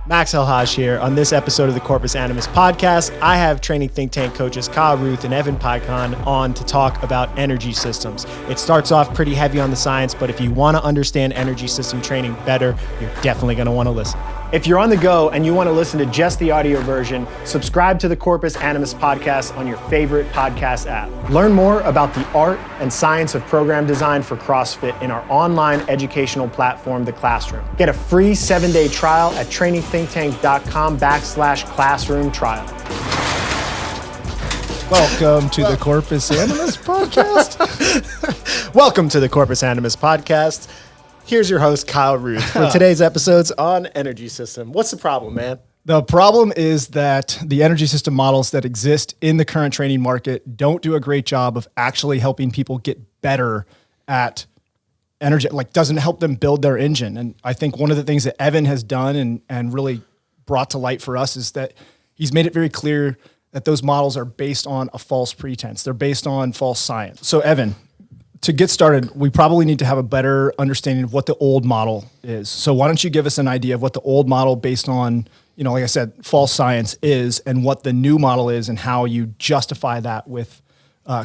Max Elhaj here. On this episode of the Corpus Animus podcast, I have training think tank coaches Kyle Ruth and Evan Peikon on to talk about energy systems. It starts off pretty heavy on the science, but if you want to understand energy system training better, you're definitely going to want to listen. If you're on the go and you want to listen to just the audio version, subscribe to the Corpus Animus podcast on your favorite podcast app. Learn more about the art and science of program design for CrossFit in our online educational platform, The Classroom. Get a free 7-day trial at trainingthinktank.com/classroom trial. Welcome to the Corpus Animus podcast. Welcome to the Corpus Animus podcast. Here's your host, Kyle Ruth, for today's episodes on energy system. What's the problem, man? The problem is that the energy system models that exist in the current training market don't do a great job of actually helping people get better at energy, like doesn't help them build their engine. And I think one of the things that Evan has done and really brought to light for us is that he's made it very clear that those models are based on a false pretense. They're based on false science. So Evan, to get started, we probably need to have a better understanding of what the old model is. So why don't you give us an idea of what the old model based on, like I said, false science is, and what the new model is and how you justify that with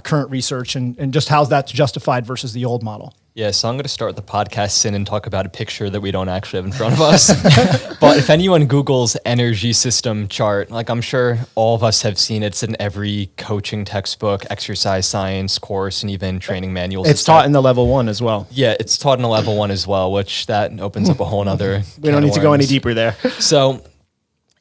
current research and just how that's justified versus the old model. Yeah, so I'm going to start the podcast sin and talk about a picture that we don't actually have in front of us. But if anyone Googles energy system chart, like I'm sure all of us have seen it's in every coaching textbook, exercise science course, and even training manuals. It's taught in the level 1 as well. Yeah, it's taught in a level 1 as well, which that opens up a whole nother We don't need to go any deeper there. So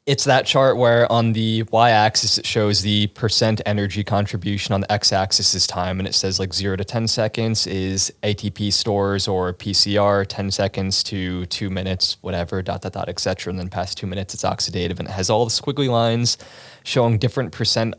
it's that chart where on the y-axis it shows the percent energy contribution, on the x-axis is time, and it says like 0 to 10 seconds is ATP stores or PCR, 10 seconds to 2 minutes, whatever, ... etc. And then past 2 minutes it's oxidative, and it has all the squiggly lines showing different percent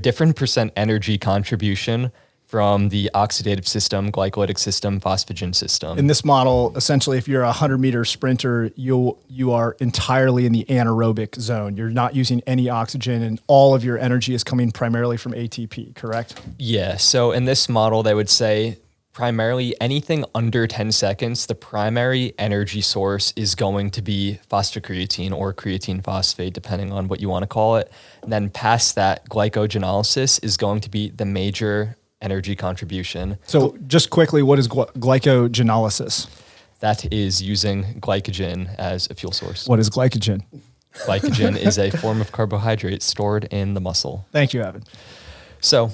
different energy contribution from the oxidative system, glycolytic system, phosphagen system. In this model, essentially, if you're a 100-meter sprinter, you are entirely in the anaerobic zone. You're not using any oxygen, and all of your energy is coming primarily from ATP, correct? Yeah, so in this model, they would say primarily anything under 10 seconds, the primary energy source is going to be phosphocreatine or creatine phosphate, depending on what you want to call it. And then past that, glycogenolysis is going to be the major energy contribution. So just quickly, what is glycogenolysis? That is using glycogen as a fuel source. What is glycogen? Glycogen is a form of carbohydrate stored in the muscle. Thank you, Evan. So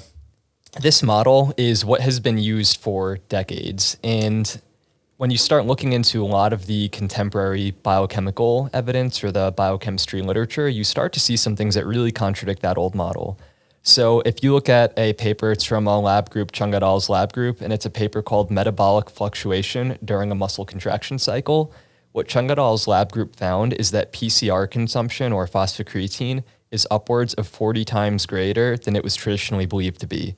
this model is what has been used for decades. And when you start looking into a lot of the contemporary biochemical evidence or the biochemistry literature, you start to see some things that really contradict that old model. So if you look at a paper, it's from a lab group, Chung et al.'s lab group, and it's a paper called Metabolic Fluctuation During a Muscle Contraction Cycle. What Chung et al.'s lab group found is that PCR consumption or phosphocreatine is upwards of 40 times greater than it was traditionally believed to be.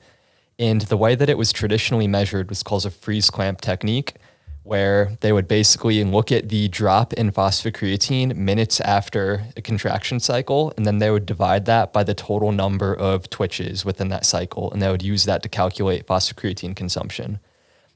And the way that it was traditionally measured was called a freeze clamp technique, where they would basically look at the drop in phosphocreatine minutes after a contraction cycle, and then they would divide that by the total number of twitches within that cycle, and they would use that to calculate phosphocreatine consumption.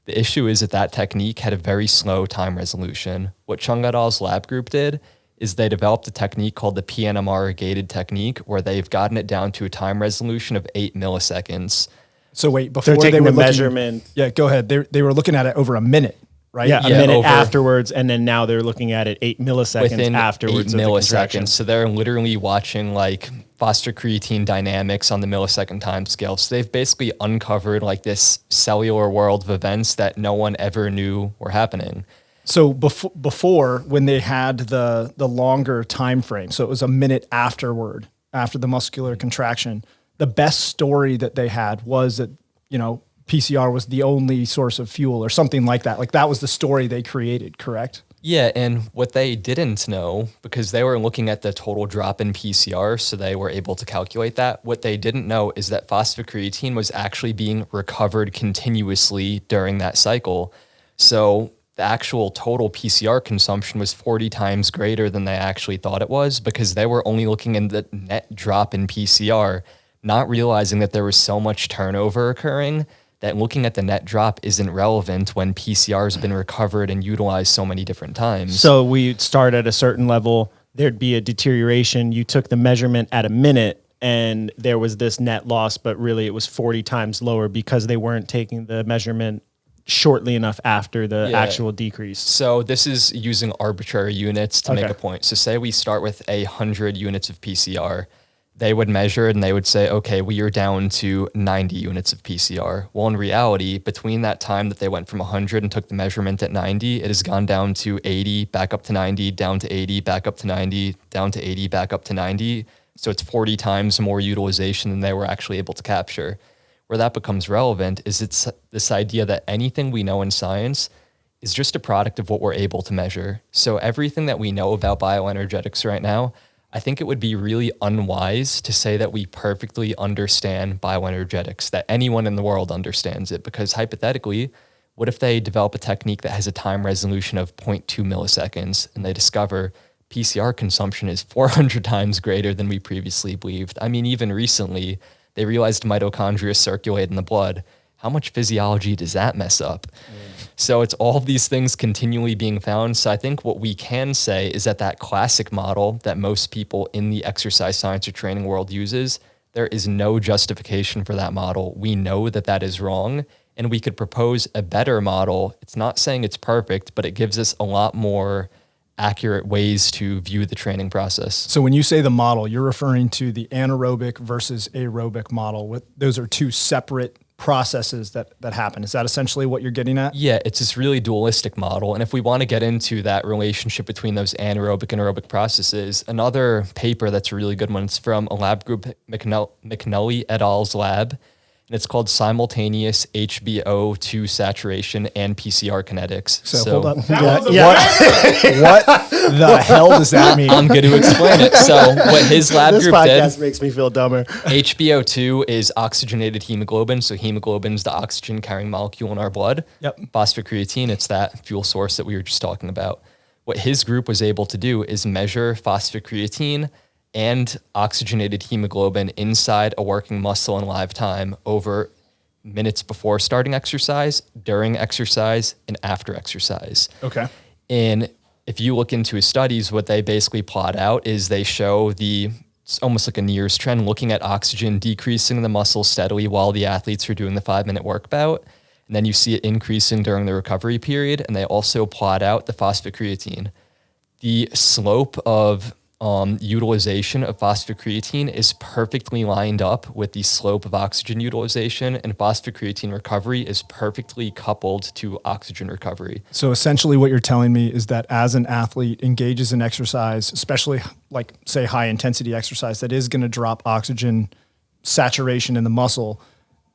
The issue is that technique had a very slow time resolution. What Chung et al.'s lab group did is they developed a technique called the PNMR gated technique, where they've gotten it down to a time resolution of 8 milliseconds. So wait, before They're taking they were the measurement. Yeah, go ahead. They were looking at it over a minute. Right? Yeah, a minute afterwards, and then now they're looking at it 8 milliseconds within afterwards. 8 milliseconds. So they're literally watching like phosphocreatine dynamics on the millisecond time scale. So they've basically uncovered like this cellular world of events that no one ever knew were happening. So before, when they had the longer time frame, so it was a minute afterward, after the muscular contraction, the best story that they had was that, PCR was the only source of fuel or something like that. Like that was the story they created, correct? Yeah, and what they didn't know, because they were looking at the total drop in PCR, so they were able to calculate that. What they didn't know is that phosphocreatine was actually being recovered continuously during that cycle. So the actual total PCR consumption was 40 times greater than they actually thought it was, because they were only looking at the net drop in PCR, not realizing that there was so much turnover occurring that looking at the net drop isn't relevant when PCR has been recovered and utilized so many different times. So we start at a certain level, there'd be a deterioration. You took the measurement at a minute and there was this net loss, but really it was 40 times lower because they weren't taking the measurement shortly enough after the actual decrease. So this is using arbitrary units to make a point. So say we start with 100 units of PCR. They would measure it and they would say, okay, we are down to 90 units of PCR. Well, in reality, between that time that they went from 100 and took the measurement at 90, it has gone down to 80, back up to 90, down to 80, back up to 90, down to 80, back up to 90. So it's 40 times more utilization than they were actually able to capture. Where that becomes relevant is it's this idea that anything we know in science is just a product of what we're able to measure. So everything that we know about bioenergetics right now, I think it would be really unwise to say that we perfectly understand bioenergetics, that anyone in the world understands it, because hypothetically, what if they develop a technique that has a time resolution of 0.2 milliseconds and they discover PCR consumption is 400 times greater than we previously believed? I mean, even recently, they realized mitochondria circulate in the blood. How much physiology does that mess up? So it's all of these things continually being found. So I think what we can say is that that classic model that most people in the exercise science or training world uses, there is no justification for that model. We know that that is wrong, and we could propose a better model. It's not saying it's perfect, but it gives us a lot more accurate ways to view the training process. So when you say the model, you're referring to the anaerobic versus aerobic model. Those are two separate processes that happen. Is that essentially what you're getting at? Yeah, it's this really dualistic model. And if we want to get into that relationship between those anaerobic and aerobic processes, another paper that's a really good one, it's from a lab group, McNully et al.'s lab, and it's called Simultaneous HbO2 Saturation and PCR Kinetics. So hold on. What the hell does that mean? I'm going to explain it. So what his lab this group podcast did, makes me feel dumber. HbO2 is oxygenated hemoglobin. So hemoglobin is the oxygen carrying molecule in our blood. Yep. Phosphocreatine, it's that fuel source that we were just talking about. What his group was able to do is measure phosphocreatine and oxygenated hemoglobin inside a working muscle in live time over minutes before starting exercise, during exercise, and after exercise. Okay. And if you look into his studies, what they basically plot out is they show it's almost like a NIRS trend, looking at oxygen decreasing in the muscle steadily while the athletes are doing the 5-minute workout. And then you see it increasing during the recovery period. And they also plot out the phosphocreatine. The slope of utilization of phosphocreatine is perfectly lined up with the slope of oxygen utilization, and phosphocreatine recovery is perfectly coupled to oxygen recovery. So essentially what you're telling me is that as an athlete engages in exercise, especially like say high intensity exercise that is going to drop oxygen saturation in the muscle,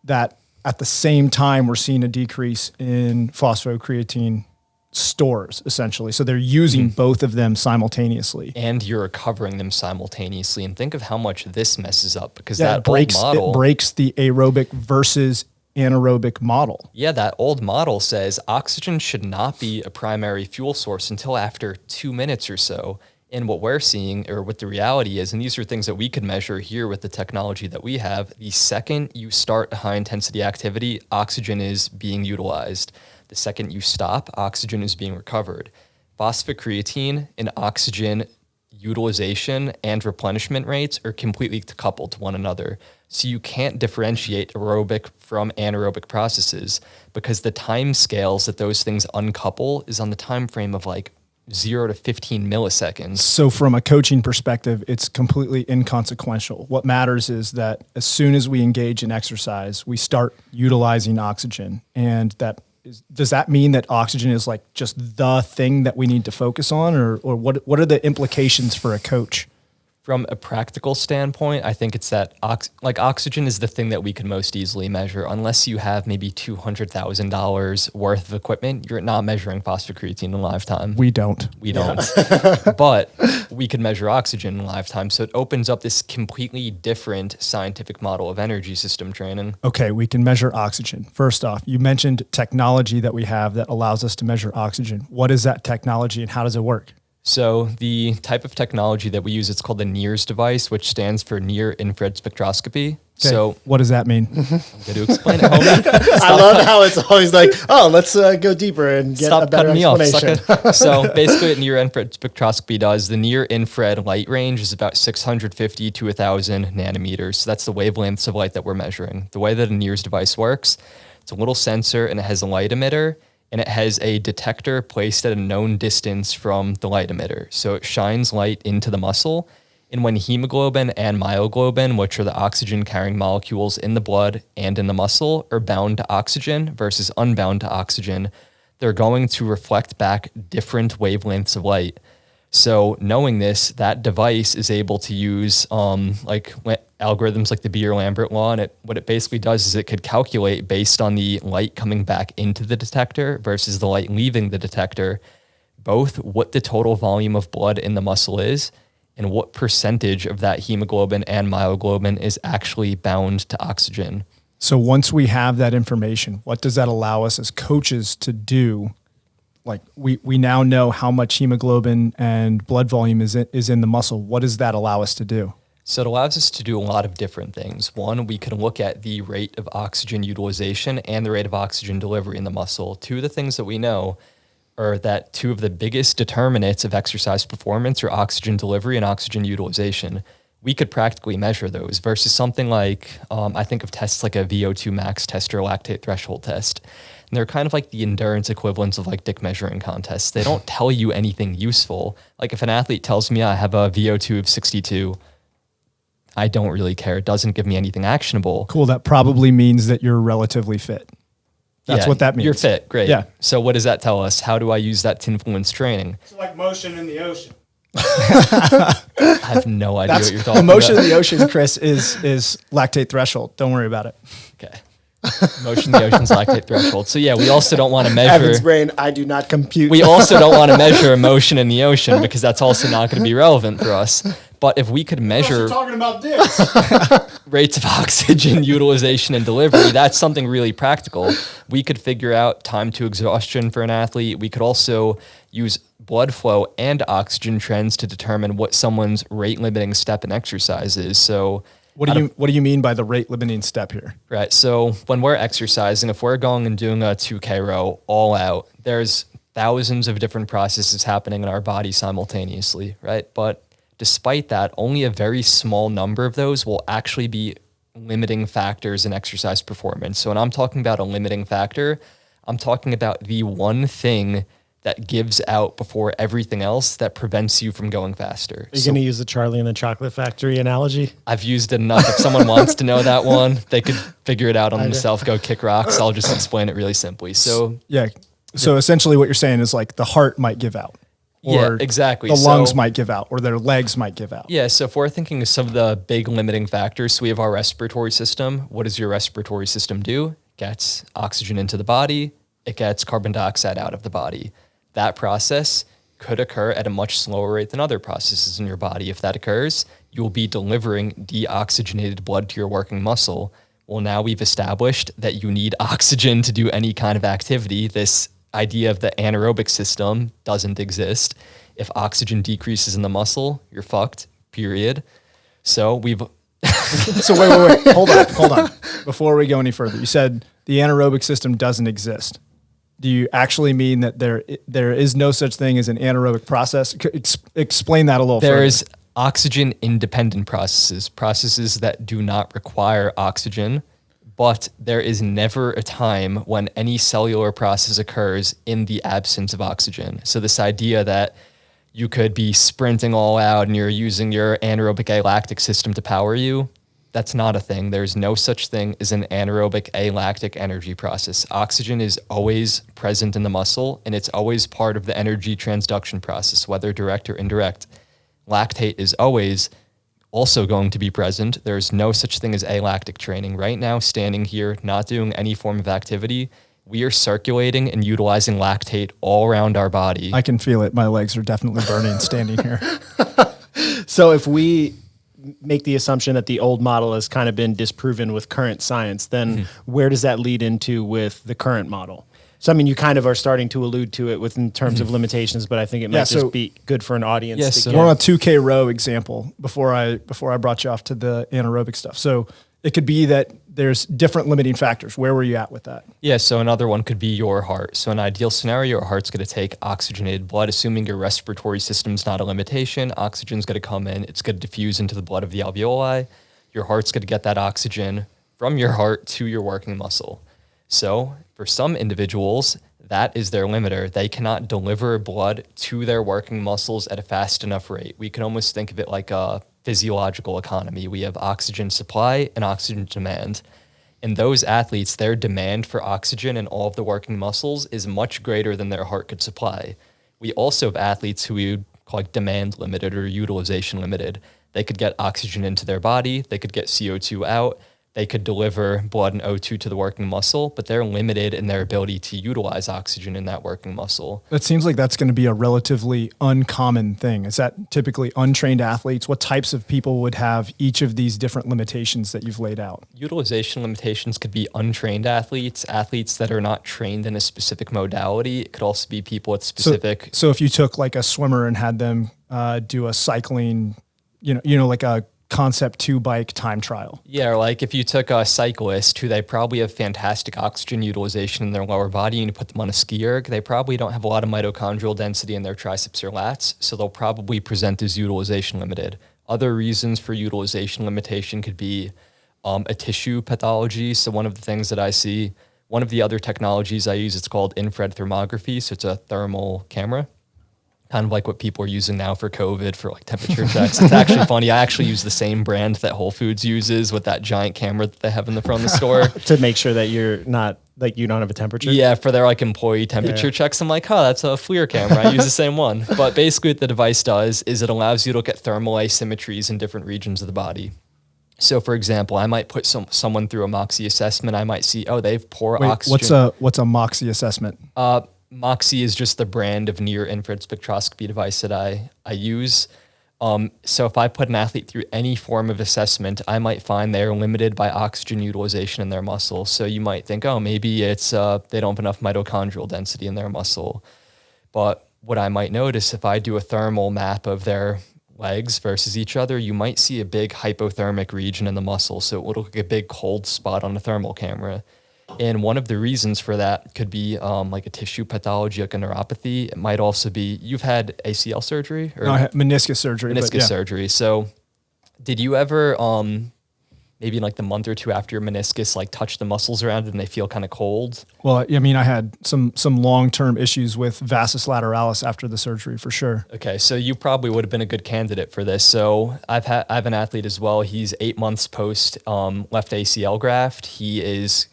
that at the same time we're seeing a decrease in phosphocreatine stores, essentially. So they're using both of them simultaneously. And you're recovering them simultaneously. And think of how much this messes up, because It breaks the aerobic versus anaerobic model. Yeah, that old model says oxygen should not be a primary fuel source until after 2 minutes or so. And what we're seeing, or what the reality is, and these are things that we could measure here with the technology that we have, the second you start a high intensity activity, oxygen is being utilized. The second you stop, oxygen is being recovered. Phosphocreatine and oxygen utilization and replenishment rates are completely coupled to one another. So you can't differentiate aerobic from anaerobic processes, because the time scales that those things uncouple is on the time frame of like 0 to 15 milliseconds. So from a coaching perspective, it's completely inconsequential. What matters is that as soon as we engage in exercise, we start utilizing oxygen, and does that mean that oxygen is like just the thing that we need to focus on, or what are the implications for a coach? From a practical standpoint, I think it's that oxygen is the thing that we can most easily measure. Unless you have maybe $200,000 worth of equipment, you're not measuring phosphocreatine in live time. We don't. But we can measure oxygen in live time. So it opens up this completely different scientific model of energy system training. Okay, we can measure oxygen. First off, you mentioned technology that we have that allows us to measure oxygen. What is that technology and how does it work? So the type of technology that we use, it's called the NIRS device, which stands for near infrared spectroscopy. Okay. So what does that mean? I'm going to explain it, homie. I love how it's always like, oh, let's go deeper and get a better explanation. Sucker. So basically what near infrared spectroscopy does, the near infrared light range is about 650 to 1,000 nanometers. So that's the wavelengths of light that we're measuring. The way that a NIRS device works, it's a little sensor and it has a light emitter, and it has a detector placed at a known distance from the light emitter. So it shines light into the muscle, and when hemoglobin and myoglobin, which are the oxygen-carrying molecules in the blood and in the muscle, are bound to oxygen versus unbound to oxygen, they're going to reflect back different wavelengths of light. So knowing this, that device is able to use algorithms like the Beer-Lambert law, and what it basically does is it could calculate based on the light coming back into the detector versus the light leaving the detector, both what the total volume of blood in the muscle is and what percentage of that hemoglobin and myoglobin is actually bound to oxygen. So once we have that information, what does that allow us as coaches to do? Like we now know how much hemoglobin and blood volume is in the muscle. What does that allow us to do? So it allows us to do a lot of different things. One, we can look at the rate of oxygen utilization and the rate of oxygen delivery in the muscle. Two of the things that we know are that two of the biggest determinants of exercise performance are oxygen delivery and oxygen utilization. We could practically measure those versus something like, I think of tests like a VO2 max test or a lactate threshold test. And they're kind of like the endurance equivalents of like dick measuring contests. They don't tell you anything useful. Like if an athlete tells me I have a VO2 of 62, I don't really care. It doesn't give me anything actionable. Cool. That probably means that you're relatively fit. That's what that means. You're fit. Great. Yeah. So what does that tell us? How do I use that to influence training? It's like motion in the ocean. I have no idea what you're talking about. The motion in the ocean, Chris, is lactate threshold. Don't worry about it. Okay. Motion in the ocean's lactate threshold. So yeah, we also don't want to measure. Evan's brain, I do not compute. We also don't want to measure motion in the ocean because that's also not going to be relevant for us. But if we could measure talking about dicks. rates of oxygen utilization and delivery, that's something really practical. We could figure out time to exhaustion for an athlete. We could also use blood flow and oxygen trends to determine what someone's rate limiting step in exercise is. So what do you mean by the rate limiting step here? Right. So when we're exercising, if we're going and doing a 2K row all out, there's thousands of different processes happening in our body simultaneously, right? But despite that, only a very small number of those will actually be limiting factors in exercise performance. So when I'm talking about a limiting factor, I'm talking about the one thing that gives out before everything else that prevents you from going faster. Are you going to use the Charlie and the Chocolate Factory analogy? I've used it enough. If someone wants to know that one, they could figure it out on themselves, go kick rocks. I'll just explain it really simply. So yeah. So essentially what you're saying is like the heart might give out. Or yeah, exactly. The lungs might give out or their legs might give out. Yeah, so if we're thinking of some of the big limiting factors, so we have our respiratory system. What does your respiratory system do? It gets oxygen into the body. It gets carbon dioxide out of the body. That process could occur at a much slower rate than other processes in your body. If that occurs, you will be delivering deoxygenated blood to your working muscle. Well, now we've established that you need oxygen to do any kind of activity. This idea of the anaerobic system doesn't exist. If oxygen decreases in the muscle, you're fucked, period. So we've... So wait. Hold on. Before we go any further, you said the anaerobic system doesn't exist. Do you actually mean that there is no such thing as an anaerobic process? Explain that a little further. There's oxygen-independent processes that do not require oxygen, but there is never a time when any cellular process occurs in the absence of oxygen. So this idea that you could be sprinting all out and you're using your anaerobic alactic system to power you, that's not a thing. There's no such thing as an anaerobic alactic energy process. Oxygen is always present in the muscle, and it's always part of the energy transduction process, whether direct or indirect. Lactate is always also going to be present. There's no such thing as alactic training. Right now, standing here, not doing any form of activity, we are circulating and utilizing lactate all around our body. I can feel it. My legs are definitely burning standing here. So if we make the assumption that the old model has kind of been disproven with current science, then where does that lead into with the current model? So, I mean, you kind of are starting to allude to it in terms of limitations, but I think it might so- just be good for an audience. Yeah, to so- get. We're on a 2K row example before I brought you off to the anaerobic stuff. So it could be that there's different limiting factors. Where were you at with that? Yeah, so another one could be your heart. So in an ideal scenario, your heart's going to take oxygenated blood, assuming your respiratory system's not a limitation. Oxygen's going to come in, it's going to diffuse into the blood of the alveoli. Your heart's going to get that oxygen from your heart to your working muscle. So for some individuals, that is their limiter. They cannot deliver blood to their working muscles at a fast enough rate. We can almost think of it like a physiological economy. We have oxygen supply and oxygen demand. And those athletes, their demand for oxygen in all of the working muscles is much greater than their heart could supply. We also have athletes who we would call like demand limited or utilization limited. They could get oxygen into their body, they could get CO2 out, they could deliver blood and O2 to the working muscle, but they're limited in their ability to utilize oxygen in that working muscle. That seems like that's going to be a relatively uncommon thing. Is that typically untrained athletes? What types of people would have each of these different limitations that you've laid out? Utilization limitations could be untrained athletes, athletes that are not trained in a specific modality. It could also be people with specific... So if you took like a swimmer and had them do a cycling, like a Concept 2 bike time trial. Yeah, or like if you took a cyclist who they probably have fantastic oxygen utilization in their lower body and you put them on a ski erg, they probably don't have a lot of mitochondrial density in their triceps or lats, so they'll probably present as utilization limited. Other reasons for utilization limitation could be a tissue pathology. So one of the things that I see, one of the other technologies I use, it's called infrared thermography. So it's a thermal camera, kind of like what people are using now for COVID for like temperature checks. It's actually funny. I actually use the same brand that Whole Foods uses with that giant camera that they have in the front of the store. To make sure that you're not, like you don't have a temperature. Yeah, for their like employee temperature checks. I'm like, oh, that's a FLIR camera. I use the same one. But basically what the device does is it allows you to look at thermal asymmetries in different regions of the body. So for example, I might put someone through a MOXIE assessment. I might see, oh, they have poor oxygen. What's a MOXIE assessment? MOXIE is just the brand of near infrared spectroscopy device that I use. So if I put an athlete through any form of assessment, I might find they're limited by oxygen utilization in their muscle. So you might think, oh, maybe it's they don't have enough mitochondrial density in their muscle. But what I might notice if I do a thermal map of their legs versus each other, you might see a big hypothermic region in the muscle. So it will look like a big cold spot on a thermal camera. And one of the reasons for that could be like a tissue pathology, like a neuropathy. It might also be, you've had ACL surgery? Or No, I had meniscus surgery. meniscus surgery. So did you ever, maybe in like the month or two after your meniscus, like touch the muscles around it and they feel kind of cold? Well, I mean, I had some long-term issues with vastus lateralis after the surgery for sure. Okay, so you probably would have been a good candidate for this. So I have an athlete as well. He's 8 months post left ACL graft. He is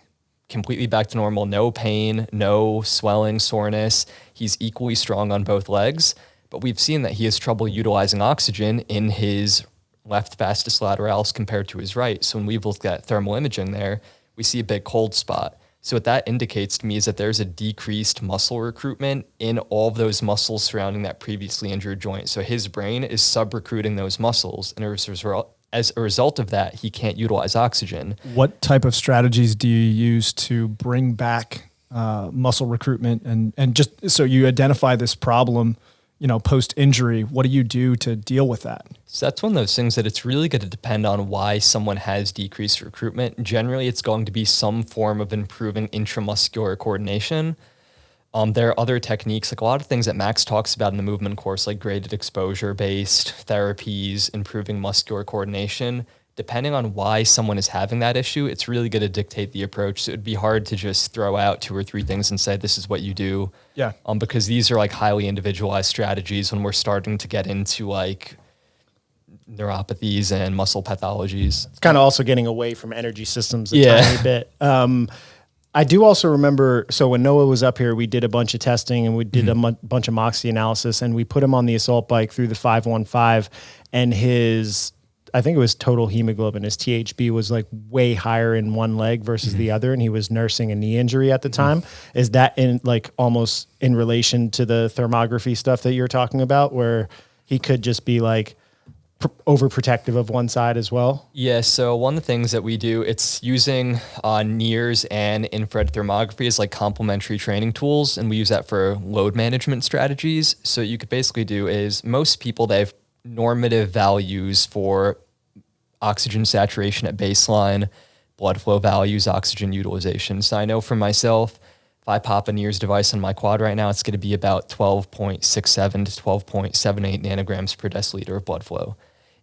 completely back to normal, no pain, no swelling, soreness. He's equally strong on both legs, but we've seen that he has trouble utilizing oxygen in his left vastus lateralis compared to his right. So when we've looked at thermal imaging there, we see a big cold spot. So what that indicates to me is that there's a decreased muscle recruitment in all of those muscles surrounding that previously injured joint. So his brain is sub-recruiting those muscles, and as a result of that, he can't utilize oxygen. What type of strategies do you use to bring back muscle recruitment and just so you identify this problem, post injury? What do you do to deal with that? So that's one of those things that it's really going to depend on why someone has decreased recruitment. Generally, it's going to be some form of improving intramuscular coordination. There are other techniques, like a lot of things that Max talks about in the movement course, like graded exposure-based therapies, improving muscular coordination. Depending on why someone is having that issue, it's really going to dictate the approach. So it'd be hard to just throw out 2 or 3 things and say, this is what you do. Yeah. Because these are like highly individualized strategies when we're starting to get into like neuropathies and muscle pathologies. It's kind of also getting away from energy systems a Yeah. tiny bit. I do also remember, so when Noah was up here, we did a bunch of testing and we did a bunch of MOXIE analysis, and we put him on the assault bike through the 515, and I think it was total hemoglobin. His THB was like way higher in one leg versus the other, and he was nursing a knee injury at the time. Is that in like almost in relation to the thermography stuff that you're talking about, where he could just be like overprotective of one side as well? Yeah, so one of the things that we do, it's using NIRS and infrared thermography as like complementary training tools, and we use that for load management strategies. So you could basically do is most people, they have normative values for oxygen saturation at baseline, blood flow values, oxygen utilization. So I know for myself, if I pop a NIRS device on my quad right now, it's going to be about 12.67 to 12.78 nanograms per deciliter of blood flow.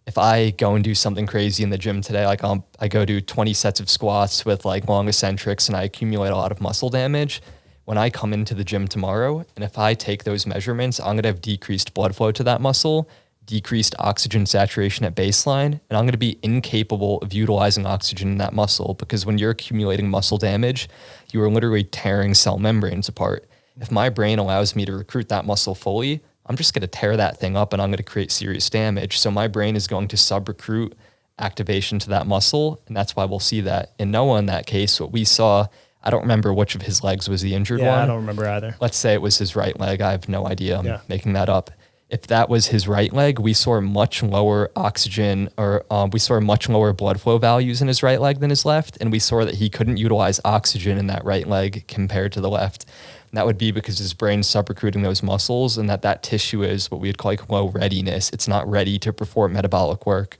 If I go and do something crazy in the gym today, like I go do 20 sets of squats with like long eccentrics and I accumulate a lot of muscle damage, when I come into the gym tomorrow, and if I take those measurements, I'm going to have decreased blood flow to that muscle, decreased oxygen saturation at baseline, and I'm going to be incapable of utilizing oxygen in that muscle, because when you're accumulating muscle damage, you are literally tearing cell membranes apart. If my brain allows me to recruit that muscle fully, I'm just going to tear that thing up and I'm going to create serious damage. So my brain is going to sub-recruit activation to that muscle, and that's why we'll see that. In Noah, in that case, what we saw, I don't remember which of his legs was the injured one. Yeah, I don't remember either. Let's say it was his right leg. I have no idea. I'm making that up. If that was his right leg, we saw much lower oxygen, or we saw much lower blood flow values in his right leg than his left, and we saw that he couldn't utilize oxygen in that right leg compared to the left. And that would be because his brain's sub-recruiting those muscles, and that tissue is what we'd call like low readiness. It's not ready to perform metabolic work.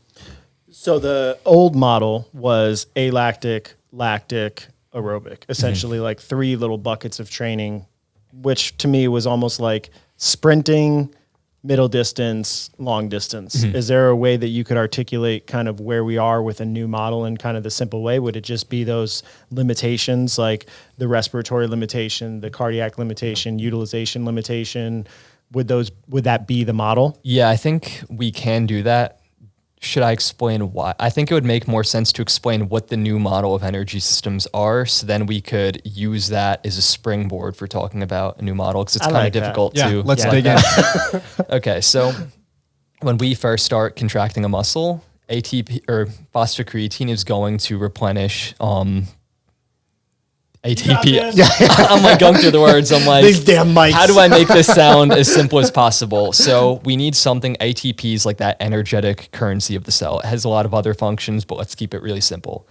So the old model was alactic, lactic, aerobic, essentially like 3 little buckets of training, which to me was almost like sprinting, middle distance, long distance. Is there a way that you could articulate kind of where we are with a new model in kind of the simple way? Would it just be those limitations, like the respiratory limitation, the cardiac limitation, utilization limitation? Would that be the model? Yeah, I think we can do that. Should I explain why? I think it would make more sense to explain what the new model of energy systems are, so then we could use that as a springboard for talking about a new model, because it's kind of difficult to... Let's dig in. Okay, so when we first start contracting a muscle, ATP or phosphocreatine is going to replenish ATP. I'm like going through the words. I'm like, these damn mics. How do I make this sound as simple as possible? So we need something. ATP is like that energetic currency of the cell. It has a lot of other functions, but let's keep it really simple.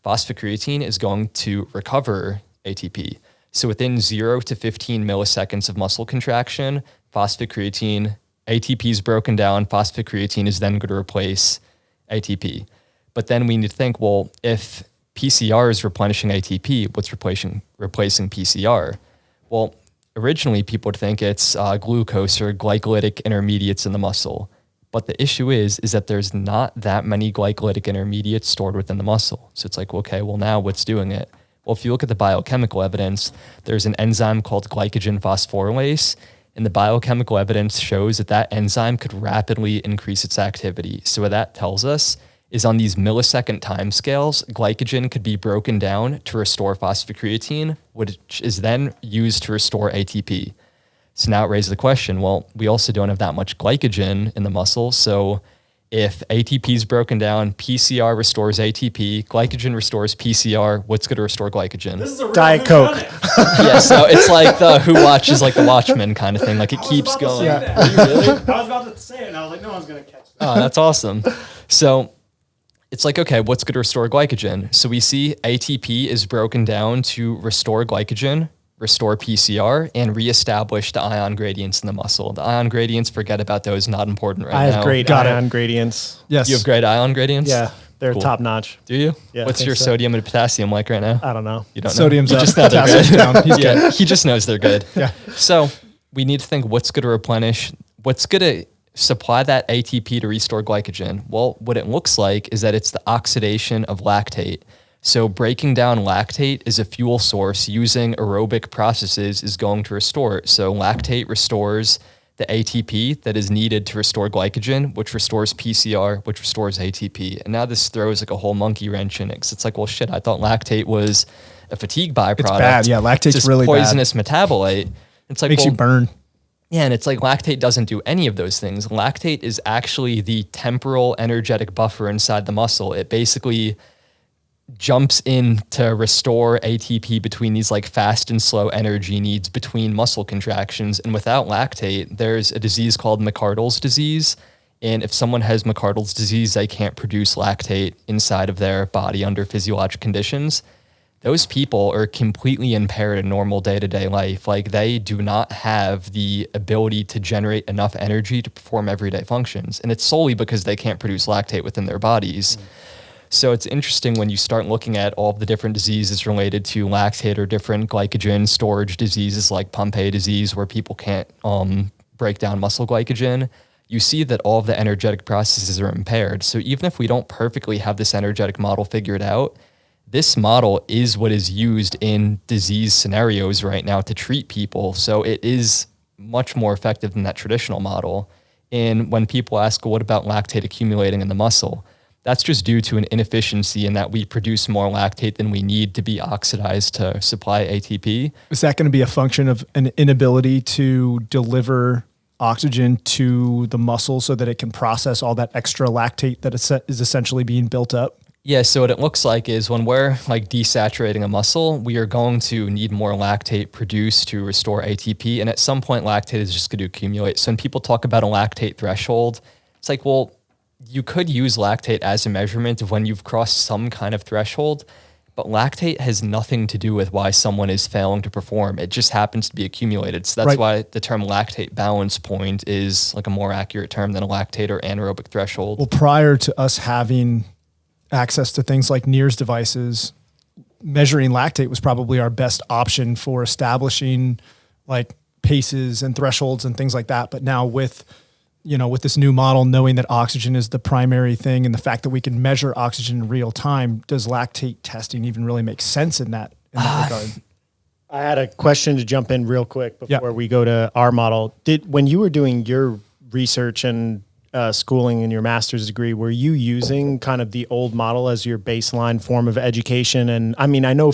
Phosphocreatine is going to recover ATP. So within 0 to 15 milliseconds of muscle contraction, ATP is broken down. Phosphocreatine is then going to replace ATP. But then we need to think, well, if PCR is replenishing ATP, what's replacing PCR? Well, originally people would think it's glucose or glycolytic intermediates in the muscle. But the issue is that there's not that many glycolytic intermediates stored within the muscle. So it's like, okay, well now what's doing it? Well, if you look at the biochemical evidence, there's an enzyme called glycogen phosphorylase, and the biochemical evidence shows that enzyme could rapidly increase its activity. So what that tells us is on these millisecond timescales, glycogen could be broken down to restore phosphocreatine, which is then used to restore ATP. So now it raises the question, well, we also don't have that much glycogen in the muscle. So if ATP is broken down, PCR restores ATP, glycogen restores PCR, what's going to restore glycogen? This is a real Diet Coke. Yeah, so it's like the Who Watches like the Watchmen kind of thing. Like it keeps going. Are you really? I was about to say it, and I was like, no one's going to catch that. Oh, that's awesome. So it's like, okay, what's going to restore glycogen? So we see ATP is broken down to restore glycogen, restore PCR, and reestablish the ion gradients in the muscle. The ion gradients, forget about those, not important right now. I have great ion gradients. Yes. You have great ion gradients? Yeah, they're Cool. top notch. Do you? Yeah, I What's think your so. sodium and potassium like right now? I don't know. You don't Sodium's know. up, You just know they're potassium's good. down. He's Yeah, good. he just knows they're good. Yeah. So we need to think what's going to replenish, what's going to supply that ATP to restore glycogen. Well, what it looks like is that it's the oxidation of lactate. So breaking down lactate is a fuel source using aerobic processes is going to restore it. So lactate restores the ATP that is needed to restore glycogen, which restores PCR, which restores ATP. And now this throws like a whole monkey wrench in it, because it's like, well, shit, I thought lactate was a fatigue byproduct. It's bad. Yeah, lactate's It's really bad. poisonous metabolite. It's like, Makes well, you burn. yeah, and it's like lactate doesn't do any of those things. Lactate is actually the temporal energetic buffer inside the muscle. It basically jumps in to restore ATP between these like fast and slow energy needs between muscle contractions. And without lactate, there's a disease called McArdle's disease. And if someone has McArdle's disease, they can't produce lactate inside of their body under physiologic conditions. Those people are completely impaired in normal day-to-day life. Like, they do not have the ability to generate enough energy to perform everyday functions. And it's solely because they can't produce lactate within their bodies. So it's interesting when you start looking at all of the different diseases related to lactate or different glycogen storage diseases like Pompe disease, where people can't break down muscle glycogen. You see that all of the energetic processes are impaired. So even if we don't perfectly have this energetic model figured out, this model is what is used in disease scenarios right now to treat people. So it is much more effective than that traditional model. And when people ask, well, what about lactate accumulating in the muscle? That's just due to an inefficiency in that we produce more lactate than we need to be oxidized to supply ATP. Is that going to be a function of an inability to deliver oxygen to the muscle so that it can process all that extra lactate that is essentially being built up? Yeah, so what it looks like is when we're like desaturating a muscle, we are going to need more lactate produced to restore ATP. And at some point, lactate is just going to accumulate. So when people talk about a lactate threshold, it's like, well, you could use lactate as a measurement of when you've crossed some kind of threshold, but lactate has nothing to do with why someone is failing to perform. It just happens to be accumulated. So that's why the term lactate balance point is like a more accurate term than a lactate or anaerobic threshold. Well, prior to us having access to things like NIRS devices, measuring lactate was probably our best option for establishing like paces and thresholds and things like that. But now with this new model, knowing that oxygen is the primary thing and the fact that we can measure oxygen in real time, does lactate testing even really make sense in that regard? I had a question to jump in real quick before we go to our model. When you were doing your research and schooling in your master's degree, were you using kind of the old model as your baseline form of education? And I mean, I know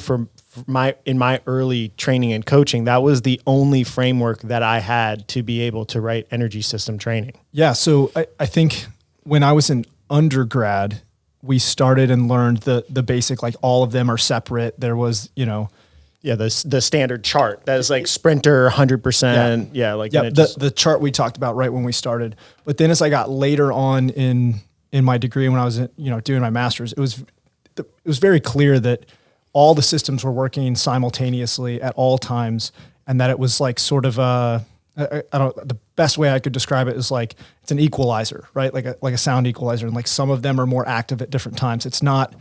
in my early training and coaching, that was the only framework that I had to be able to write energy system training. Yeah. So I think when I was in undergrad, we started and learned the basic, like all of them are separate. There was, the standard chart that is like sprinter 100%. The chart we talked about right when we started. But then as I got later on in my degree, when I was doing my master's, it was very clear that all the systems were working simultaneously at all times, and that it was like sort of the best way I could describe it is like it's an equalizer, right? Like a sound equalizer, and like some of them are more active at different times. It's not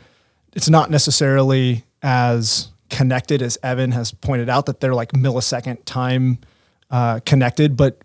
necessarily as connected as Evan has pointed out, that they're like millisecond time connected, but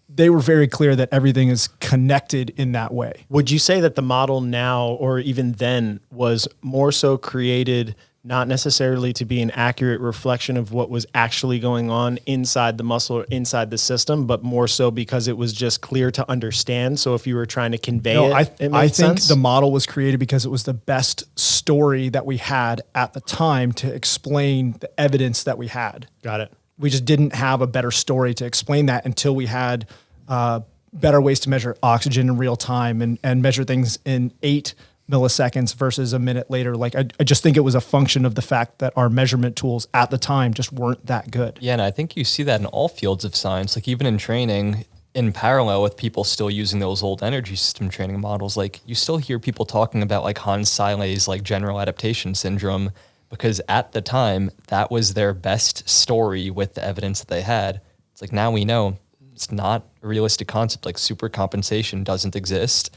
they were very clear that everything is connected in that way. Would you say that the model now, or even then, was more so created not necessarily to be an accurate reflection of what was actually going on inside the muscle or inside the system, but more so because it was just clear to understand? So if you were trying to convey I think the model was created because it was the best story that we had at the time to explain the evidence that we had. Got it. We just didn't have a better story to explain that until we had better ways to measure oxygen in real time and measure things in 8 milliseconds versus a minute later. Like I just think it was a function of the fact that our measurement tools at the time just weren't that good. Yeah, and I think you see that in all fields of science, like even in training, in parallel with people still using those old energy system training models. Like you still hear people talking about like Hans Seile's like general adaptation syndrome, because at the time that was their best story with the evidence that they had. It's like now we know it's not a realistic concept. Like supercompensation doesn't exist,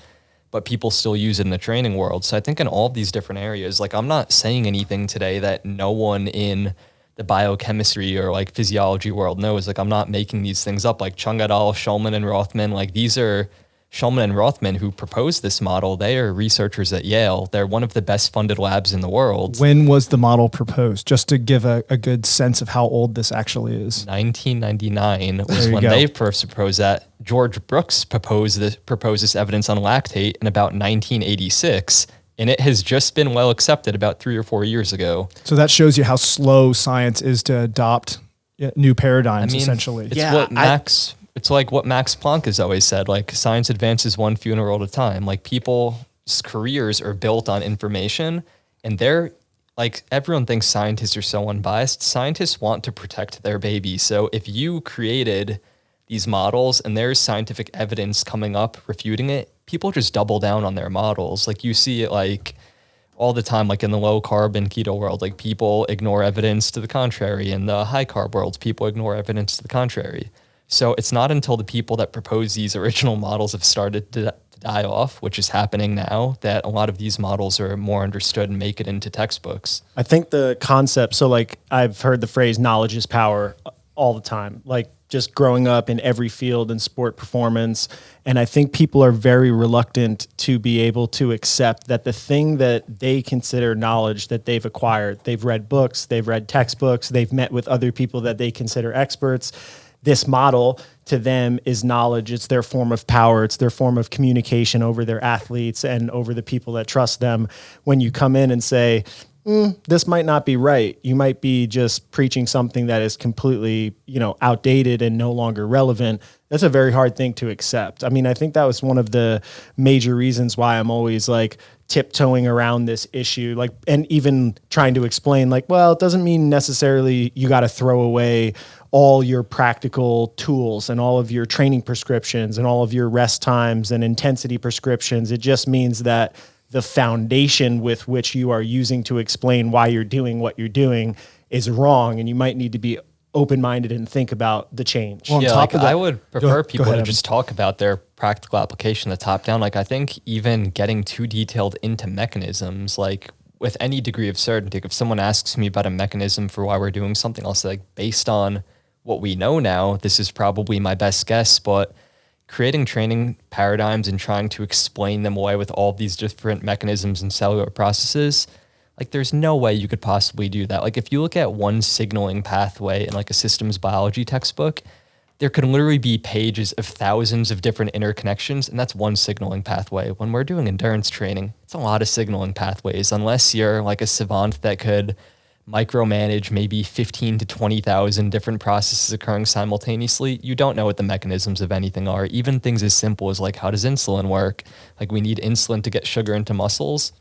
but people still use it in the training world. So I think in all of these different areas, like I'm not saying anything today that no one in the biochemistry or like physiology world knows. Like I'm not making these things up. Like Chung et al., Shulman and Rothman, like these are Shulman and Rothman who proposed this model. They are researchers at Yale. They're one of the best funded labs in the world. When was the model proposed? Just to give a good sense of how old this actually is. 1999 was when they first proposed that. George Brooks proposed this evidence on lactate in about 1986, and it has just been well accepted about 3 or 4 years ago. So that shows you how slow science is to adopt new paradigms, essentially. It's like what Max Planck has always said, like science advances one funeral at a time. Like people's careers are built on information, and they're like, everyone thinks scientists are so unbiased. Scientists want to protect their baby. So if you created these models and there's scientific evidence coming up refuting it, people just double down on their models. Like you see it like all the time, like in the low carb and keto world, like people ignore evidence to the contrary. In the high carb world, people ignore evidence to the contrary. So it's not until the people that propose these original models have started to die off, which is happening now, that a lot of these models are more understood and make it into textbooks. I think the concept, so like I've heard the phrase knowledge is power all the time, like just growing up in every field in sport performance. And I think people are very reluctant to be able to accept that the thing that they consider knowledge that they've acquired, they've read books, they've read textbooks, they've met with other people that they consider experts. This model to them is knowledge. It's their form of power. It's their form of communication over their athletes and over the people that trust them. When you come in and say, this might not be right, you might be just preaching something that is completely, outdated and no longer relevant. That's a very hard thing to accept. I mean, I think that was one of the major reasons why I'm always like tiptoeing around this issue, like, and even trying to explain like, well, it doesn't mean necessarily you got to throw away all your practical tools and all of your training prescriptions and all of your rest times and intensity prescriptions. It just means that the foundation with which you are using to explain why you're doing what you're doing is wrong. And you might need to be open-minded and think about the change. Well, yeah, like I would prefer people to just talk about their practical application, the top down. Like I think even getting too detailed into mechanisms, like with any degree of certainty, if someone asks me about a mechanism for why we're doing something, I'll say like, based on what we know now, this is probably my best guess, but creating training paradigms and trying to explain them away with all these different mechanisms and cellular processes, like there's no way you could possibly do that. Like if you look at one signaling pathway in like a systems biology textbook, there could literally be pages of thousands of different interconnections, and that's one signaling pathway. When we're doing endurance training, it's a lot of signaling pathways, unless you're like a savant that could micromanage maybe 15 to 20,000 different processes occurring simultaneously. You don't know what the mechanisms of anything are. Even things as simple as like, how does insulin work? Like we need insulin to get sugar into muscles.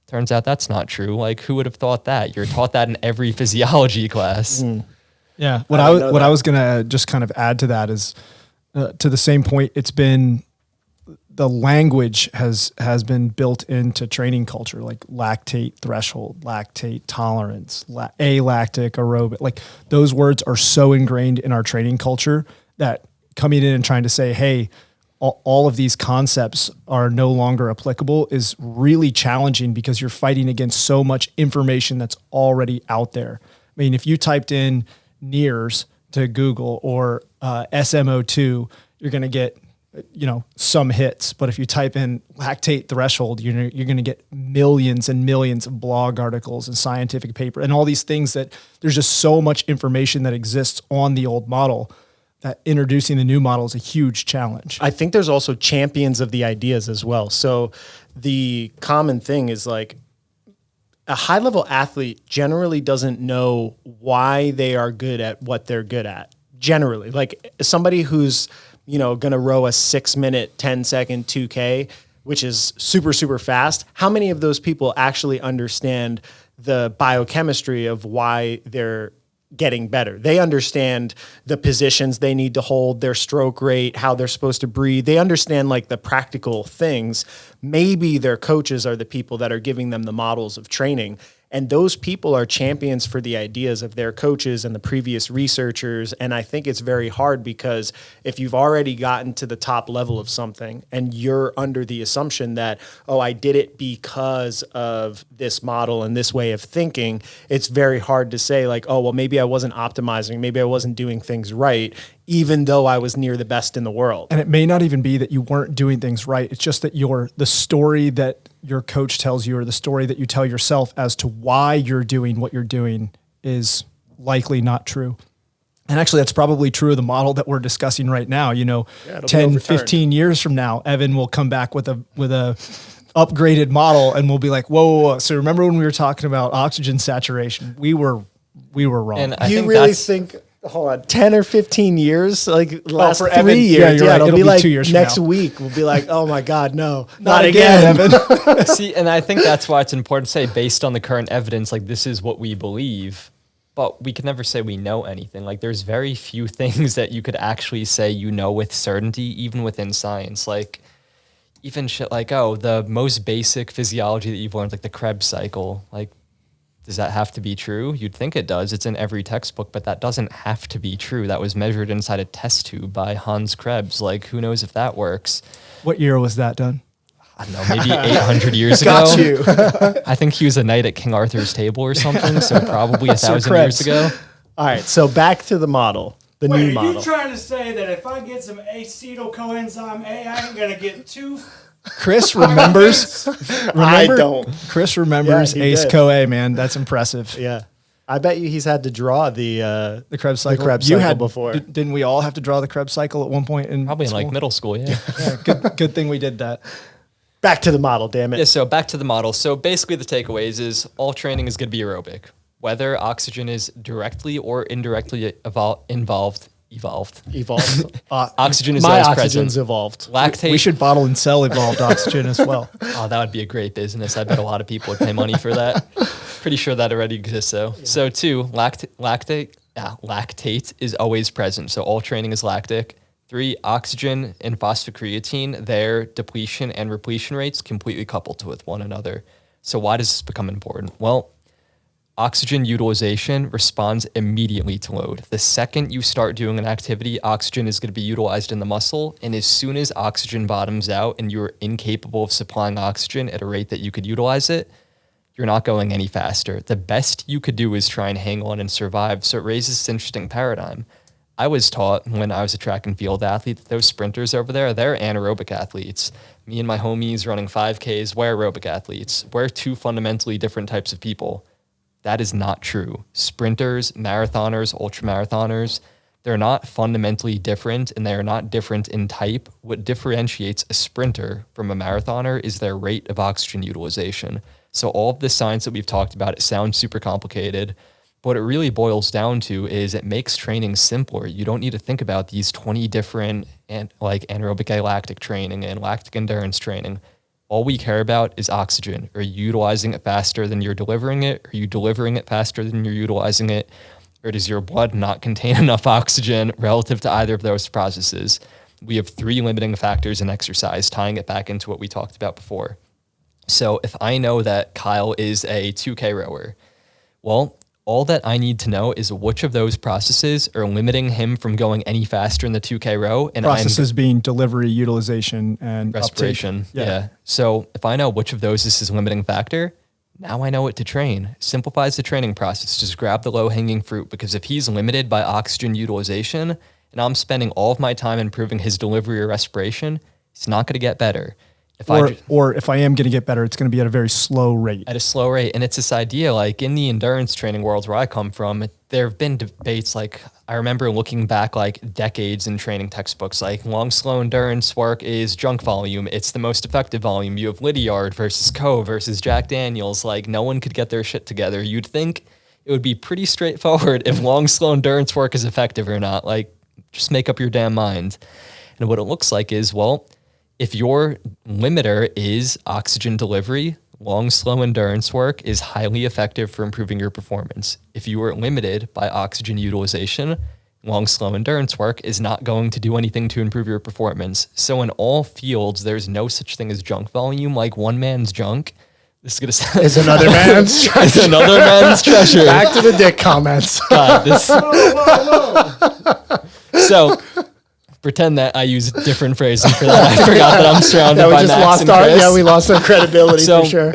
Turns out that's not true. Like who would have thought that? You're taught that in every physiology class. Yeah. What I was going to just kind of add to that is to the same point, it's been the language has been built into training culture, like lactate threshold, lactate tolerance, alactic aerobic. Like those words are so ingrained in our training culture that coming in and trying to say, hey, all of these concepts are no longer applicable is really challenging because you're fighting against so much information that's already out there. I mean, if you typed in NIRS to Google or SMO2, you're going to get some hits, but if you type in lactate threshold, you're going to get millions and millions of blog articles and scientific paper and all these things that there's just so much information that exists on the old model that introducing the new model is a huge challenge. I think there's also champions of the ideas as well. So the common thing is like a high level athlete generally doesn't know why they are good at what they're good at. Generally, like somebody who's going to row a 6-minute, 10-second 2K, which is super, super fast. How many of those people actually understand the biochemistry of why they're getting better? They understand the positions they need to hold, their stroke rate, how they're supposed to breathe. They understand like the practical things. Maybe their coaches are the people that are giving them the models of training. And those people are champions for the ideas of their coaches and the previous researchers. And I think it's very hard because if you've already gotten to the top level of something and you're under the assumption that, oh, I did it because of this model and this way of thinking, it's very hard to say like, oh, well, maybe I wasn't optimizing, maybe I wasn't doing things right, even though I was near the best in the world. And it may not even be that you weren't doing things right. It's just that the story that your coach tells you or the story that you tell yourself as to why you're doing what you're doing is likely not true. And actually, that's probably true of the model that we're discussing right now. 10, 15 years from now, Evan will come back with a upgraded model and we'll be like, whoa. So remember when we were talking about oxygen saturation? We were wrong. And you really think... Hold on, 10 or 15 years, like last for 3 Evan, years. Yeah, right. It'll be like 2 years next from now. week. We'll be like, oh my God, no, not again, Evan. See, and I think that's why it's important to say, based on the current evidence, like this is what we believe, but we can never say we know anything. Like there's very few things that you could actually say with certainty, even within science. Like even shit like, oh, the most basic physiology that you've learned, like the Krebs cycle, like, does that have to be true? You'd think it does. It's in every textbook, but that doesn't have to be true. That was measured inside a test tube by Hans Krebs. Like, who knows if that works? What year was that done? I don't know, maybe 800 years ago. Got you. I think he was a knight at King Arthur's table or something, so probably 1,000 Krebs. years ago. All right, so back to the model, the Wait, new are model. you trying to say that if I get some acetyl coenzyme A, I ain't gonna get two? Chris remembers. I don't. Chris remembers Yeah, he Ace did. CoA, man. That's impressive. Yeah, I bet you he's had to draw the Krebs cycle. The Krebs you cycle had before. Didn't we all have to draw the Krebs cycle at one point in Probably in school? like middle school, yeah. Yeah, good thing we did that. Back to the model, damn it. Yeah, so back to the model. So basically the takeaways is all training is going to be aerobic. Whether oxygen is directly or indirectly evolved. Evolved. Oxygen is My always oxygen's present. evolved. Lactate. We should bottle and sell evolved oxygen as well. Oh, that would be a great business. I bet a lot of people would pay money for that. Pretty sure that already exists though. Yeah. So 2, lactate is always present. So all training is lactic. 3, oxygen and phosphocreatine, their depletion and repletion rates completely coupled with one another. So why does this become important? Well, oxygen utilization responds immediately to load. The second you start doing an activity, oxygen is going to be utilized in the muscle. And as soon as oxygen bottoms out and you're incapable of supplying oxygen at a rate that you could utilize it, you're not going any faster. The best you could do is try and hang on and survive. So it raises this interesting paradigm. I was taught when I was a track and field athlete that those sprinters over there, they're anaerobic athletes. Me and my homies running 5Ks, we're aerobic athletes. We're two fundamentally different types of people. That is not true. Sprinters, marathoners, ultramarathoners, they're not fundamentally different and they are not different in type. What differentiates a sprinter from a marathoner is their rate of oxygen utilization. So all of the science that we've talked about, it sounds super complicated. But what it really boils down to is it makes training simpler. You don't need to think about these 20 different like anaerobic lactic training and lactic endurance training. All we care about is oxygen. Are you utilizing it faster than you're delivering it? Are you delivering it faster than you're utilizing it? Or does your blood not contain enough oxygen relative to either of those processes? We have 3 limiting factors in exercise, tying it back into what we talked about before. So if I know that Kyle is a 2K rower, well, all that I need to know is which of those processes are limiting him from going any faster in the 2K row. And Processes being delivery, utilization, and respiration. uptake. Yeah. So if I know which of those is his limiting factor, now I know what to train. Simplifies the training process. Just grab the low-hanging fruit, because if he's limited by oxygen utilization and I'm spending all of my time improving his delivery or respiration, it's not going to get better. Or if I am going to get better, it's going to be at a very slow rate. At a slow rate. And it's this idea, like in the endurance training world where I come from, there have been debates, like I remember looking back like decades in training textbooks, like long, slow endurance work is junk volume. It's the most effective volume. You have Lydiard versus Coe versus Jack Daniels. Like no one could get their shit together. You'd think it would be pretty straightforward if long, slow endurance work is effective or not. Like just make up your damn mind. And what it looks like is, well, if your limiter is oxygen delivery, long, slow endurance work is highly effective for improving your performance. If you are limited by oxygen utilization, long, slow endurance work is not going to do anything to improve your performance. So in all fields, there's no such thing as junk volume. Like one man's junk, this is going to sound... Is another man's treasure. Is another man's treasure. Back to the dick comments. God, So... pretend that I use different phrasing for that. I forgot that I'm surrounded by Max and Chris. we lost our credibility for sure.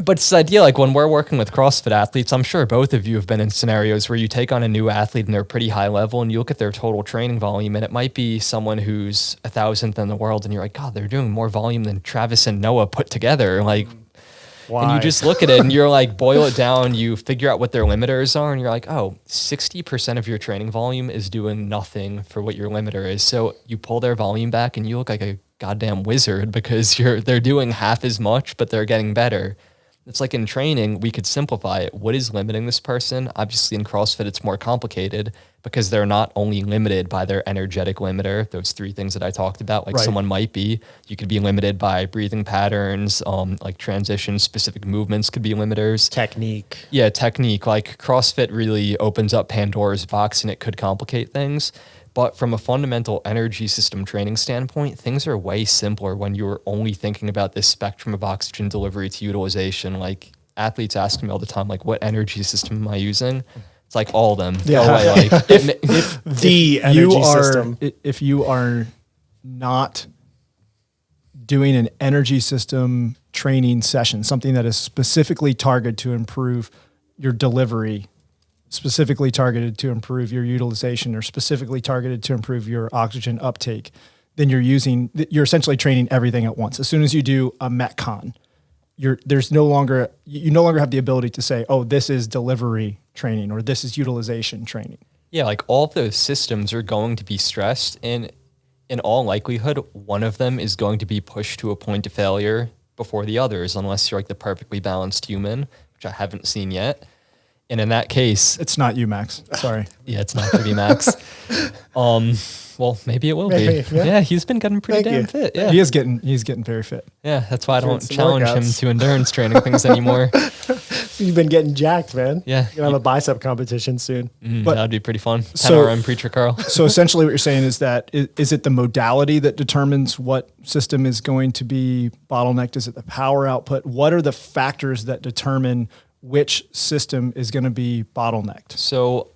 But it's the idea, like when we're working with CrossFit athletes, I'm sure both of you have been in scenarios where you take on a new athlete and they're pretty high level and you look at their total training volume and it might be someone who's 1,000th in the world and you're like, God, they're doing more volume than Travis and Noah put together. Like, Why? and you just look at it and you're like, boil it down, you figure out what their limiters are and you're like, oh, 60% of your training volume is doing nothing for what your limiter is. So you pull their volume back and you look like a goddamn wizard because they're doing half as much, but they're getting better. It's like in training, we could simplify it. What is limiting this person? Obviously in CrossFit, it's more complicated because they're not only limited by their energetic limiter, those 3 things that I talked about, like someone might be, you could be limited by breathing patterns, like transitions, specific movements could be limiters. Technique. Yeah, technique. Like CrossFit really opens up Pandora's box and it could complicate things. But from a fundamental energy system training standpoint, things are way simpler when you're only thinking about this spectrum of oxygen delivery to utilization. Like athletes ask me all the time, like, what energy system am I using? It's like all of them. Yeah. Go away. Like, The energy system. If you are not doing an energy system training session, something that is specifically targeted to improve your delivery, specifically targeted to improve your utilization, or specifically targeted to improve your oxygen uptake, then you're essentially training everything at once. As soon as you do a Metcon, you no longer have the ability to say, oh, this is delivery training or this is utilization training. yeah, like all of those systems are going to be stressed, and in all likelihood, one of them is going to be pushed to a point of failure before the others, unless you're like the perfectly balanced human, which I haven't seen yet. And in that case, It's not you, Max. Sorry. yeah, it's not going to be Max. Well, maybe it will Maybe, be. yeah. Yeah, he's been getting pretty Thank you. damn fit. Yeah. He's getting very fit. Yeah, that's why I Doing don't some challenge him workouts. to endurance training things anymore. You've been getting jacked, man. Yeah. You're going to have a bicep competition soon. But- That'd be pretty fun. 10 So- RM preacher Carl. So essentially what you're saying is that, is it the modality that determines what system is going to be bottlenecked? Is it the power output? What are the factors that determine which system is going to be bottlenecked? So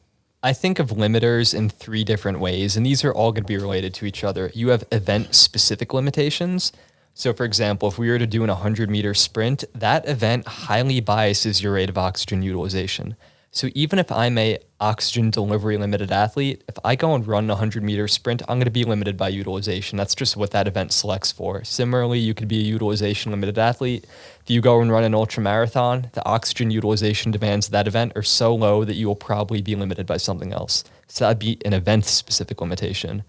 I think of limiters in 3 different ways, and these are all going to be related to each other. You have event-specific limitations. So for example, if we were to do an 100-meter sprint, that event highly biases your rate of oxygen utilization. So even if I'm a oxygen delivery limited athlete, if I go and run a 100-meter sprint, I'm going to be limited by utilization. That's just what that event selects for. Similarly, you could be a utilization limited athlete. If you go and run an ultra marathon, the oxygen utilization demands of that event are so low that you will probably be limited by something else. So that'd be an event-specific limitation.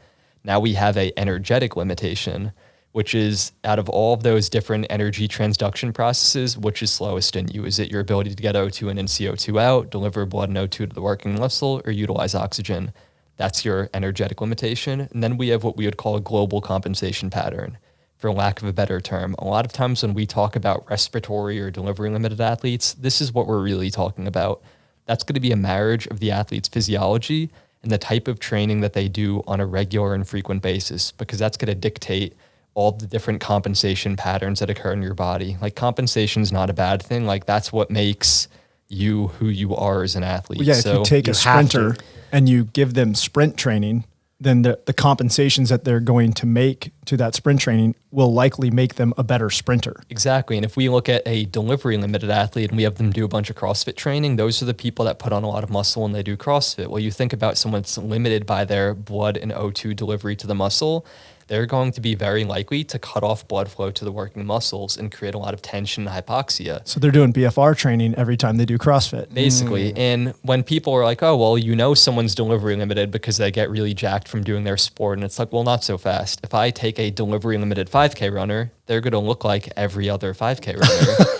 Now we have a energetic limitation, which is out of all of those different energy transduction processes, which is slowest in you? Is it your ability to get O2 in and CO2 out, deliver blood and O2 to the working muscle, or utilize oxygen? That's your energetic limitation. And then we have what we would call a global compensation pattern, for lack of a better term. A lot of times when we talk about respiratory or delivery limited athletes, this is what we're really talking about. That's going to be a marriage of the athlete's physiology and the type of training that they do on a regular and frequent basis, because that's going to dictate all the different compensation patterns that occur in your body. Like compensation is not a bad thing. Like that's what makes you who you are as an athlete. Well, yeah, So if you take you a have sprinter to. and you give them sprint training, then the compensations that they're going to make to that sprint training will likely make them a better sprinter. exactly. And if we look at a delivery limited athlete and we have them do a bunch of CrossFit training, those are the people that put on a lot of muscle when they do CrossFit. Well, you think about someone that's limited by their blood and O2 delivery to the muscle, they're going to be very likely to cut off blood flow to the working muscles and create a lot of tension and hypoxia. So they're doing BFR training every time they do CrossFit. Basically. And when people are like, oh, well, you know someone's delivery limited because they get really jacked from doing their sport. And it's like, well, not so fast. If I take a delivery limited 5K runner, they're going to look like every other 5K runner.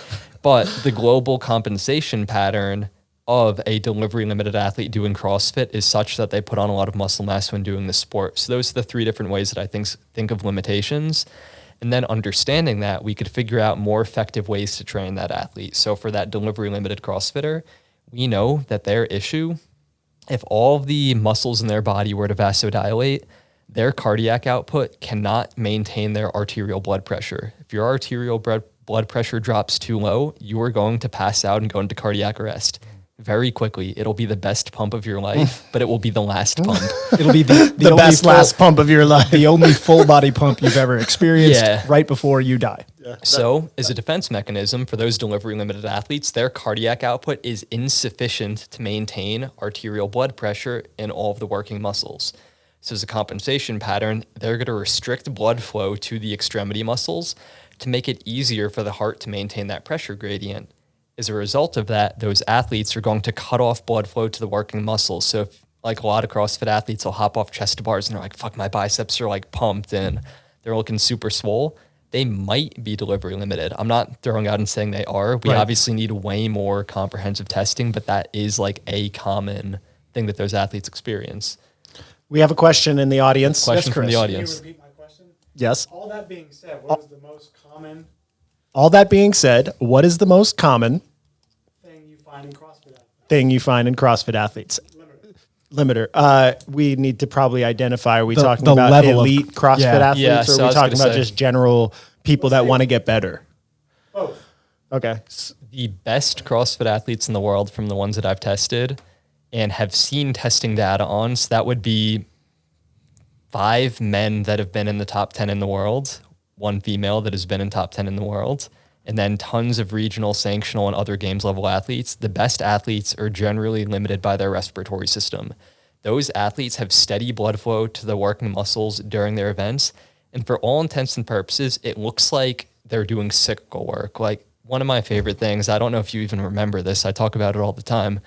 But the global compensation pattern of a delivery limited athlete doing CrossFit is such that they put on a lot of muscle mass when doing the sport. So those are the 3 different ways that I think of limitations. And then understanding that, we could figure out more effective ways to train that athlete. So for that delivery limited CrossFitter, we know that their issue, if all of the muscles in their body were to vasodilate, their cardiac output cannot maintain their arterial blood pressure. If your arterial blood pressure drops too low, you are going to pass out and go into cardiac arrest very quickly. It'll be the best pump of your life, but it will be the last pump. It'll be the The best last pump of your life. the only full body pump you've ever experienced Yeah. right before you die. So, as a defense mechanism for those delivery limited athletes, their cardiac output is insufficient to maintain arterial blood pressure in all of the working muscles. So, as a compensation pattern, they're going to restrict blood flow to the extremity muscles to make it easier for the heart to maintain that pressure gradient. As a result of that, those athletes are going to cut off blood flow to the working muscles. So, if, like a lot of CrossFit athletes will hop off chest to bars and they're like, fuck, my biceps are like pumped and they're looking super swole, they might be delivery limited. I'm not throwing out and saying they are. We Right. obviously need way more comprehensive testing, but that is like a common thing that those athletes experience. We have a question in the audience. Question from Chris. the Can Can you audience. repeat my question? Yes. All that being said, what is the most common All that being said, what is the most common thing you find in CrossFit athletes? thing you find in CrossFit athletes? limiter. We need to probably identify. Are we talking the about level of- elite CrossFit Yeah. athletes, Yeah, or so are I we was talking gonna about say- just general people that want to get better? Both. Okay. The best CrossFit athletes in the world from the ones that I've tested and have seen testing data on, so that would be 5 men that have been in the top 10 in the world, 1 female that has been in top 10 in the world, and then tons of regional, sanctional, and other games level athletes. The best athletes are generally limited by their respiratory system. Those athletes have steady blood flow to the working muscles during their events. And for all intents and purposes, it looks like they're doing cyclical work. Like one of my favorite things, I don't know if you even remember this, I talk about it all the time.